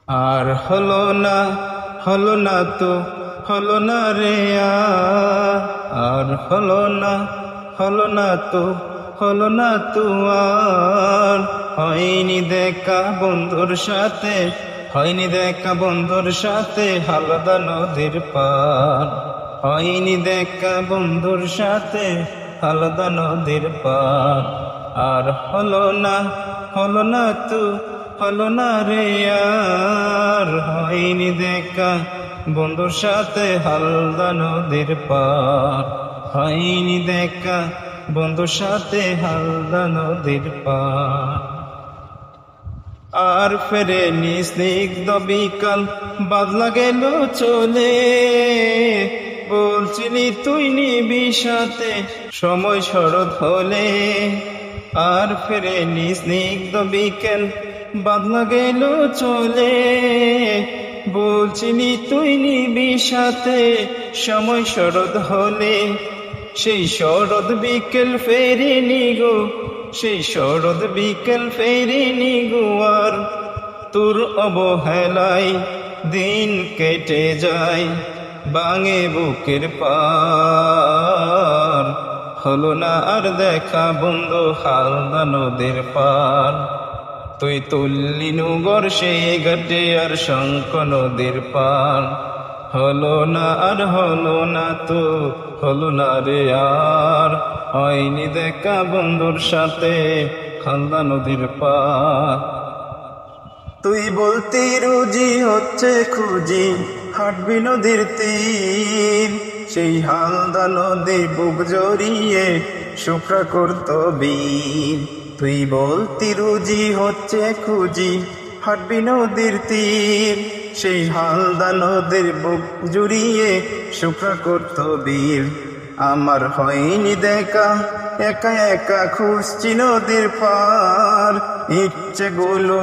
আর হলো না তো হলো না রে আর হলো না তো হলো না তো আর হয়নি দেখা বন্ধুর সাথে হয়নি দেখা বন্ধুর সাথে হালদা নদীর পার হয়নি দেখা বন্ধুর সাথে হালদা নদীর পার আর হলো না তো হলো না রে আর হয়নি দেখা বন্ধুর সাথে হালদা নদীর পার হয়নি দেখা বন্ধুর সাথে হালদা নদীর পার আর ফেরেনি স্নিগ্ধ বিকাল বাদলা গেল চলে বলছিলি তুই নিবি সাথে সময় শরৎ হলে আর ফেরেনি স্নিগ্ধ বিকেল বাদলা গেল চলে বলছিলি তুই নিবি সাথে সময় শরৎ হলে সেই শরৎ বিকেল ফেরেনি গো সেই শরৎ বিকেল ফেরেনি গো আর তোর অবহেলায় দিন কেটে যায় বাঙে বুকের পার হলো না আর দেখা বন্ধু হালদা নদীর পার তুই তুললি নুগর সেই ঘাটে আর শঙ্খ নদীর পার হলো না আর হলো না তো হলো না রে আর হয়নি দেখা বন্ধুর সাথে হালদা নদীর পার তুই বলতি রুজি হচ্ছে খুঁজি হাঁটবি নদীর তীর সেই হালদা নদী বুক জড়িয়ে শুকরা করত বীর তুই বলতি রুজি হচ্ছে খুঁজি হাঁটবি নদীর তীর সেই হালদা নদীর বুক জুড়িয়ে শুকরা করত বীর আমার হয়নি দেখা একা একা খুঁজছি নদীর পার ইচ্ছেগুলো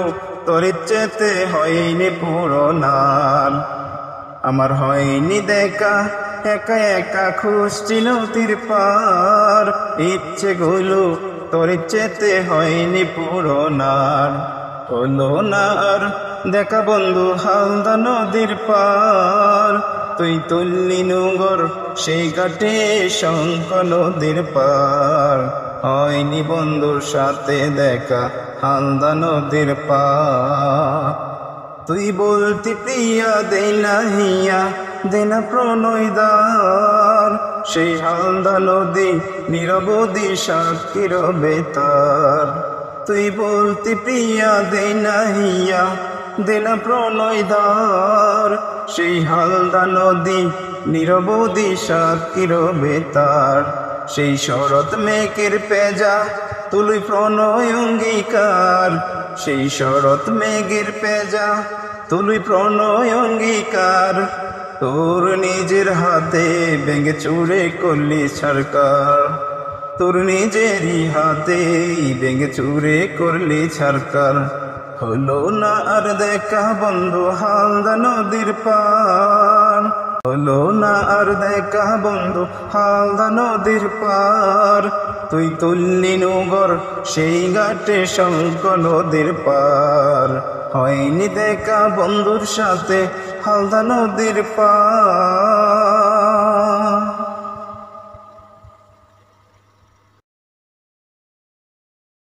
তোর ইচ্ছেতে হয়নি পূরণার আমার হয়নি দেখা একা একা খুঁজছি নদীর পার ইচ্ছেগুলো তোর ইচ্ছেতে হয়নি পূরণার হলো না আর দেখা বন্ধু হালদা নদীর পার তুই তুললি নুগর সেই ঘাটে শঙ্খ নদীর পার হয়নি বন্ধুর সাথে দেখা হালদা নদীর পার তুই বলতি প্রিয়া দেনা হিয়া দেনা প্রণয় দ্বার সেই হালদা নদী নিরবধি সাক্ষী রবে তার তুই বলতি প্রিয়া দেনা হিয়া দেনা প্রণয় দ্বার সেই হালদা নদী নিরবধি সাক্ষী রবে তার সেই শরৎ মেঘের পেজা তুলি প্রণয় অঙ্গীকার সেই শরৎ মেঘের পেজা তুলি প্রণয় অঙ্গীকার তোর নিজের হাতে ভেঙে চুরে করলি সরকার তোর নিজেরই হাতে ভেঙে চুরে করলি সরকার হলো না আর দেখা বন্ধু হালদা নদীর পার হলো না আর দেখা বন্ধু হালদা নদীর পার তুই তুললি নুগর সেই ঘাটে শঙ্খ নদীর পার হয়নি দেখা বন্ধুর সাথে হালদা নদীর পার।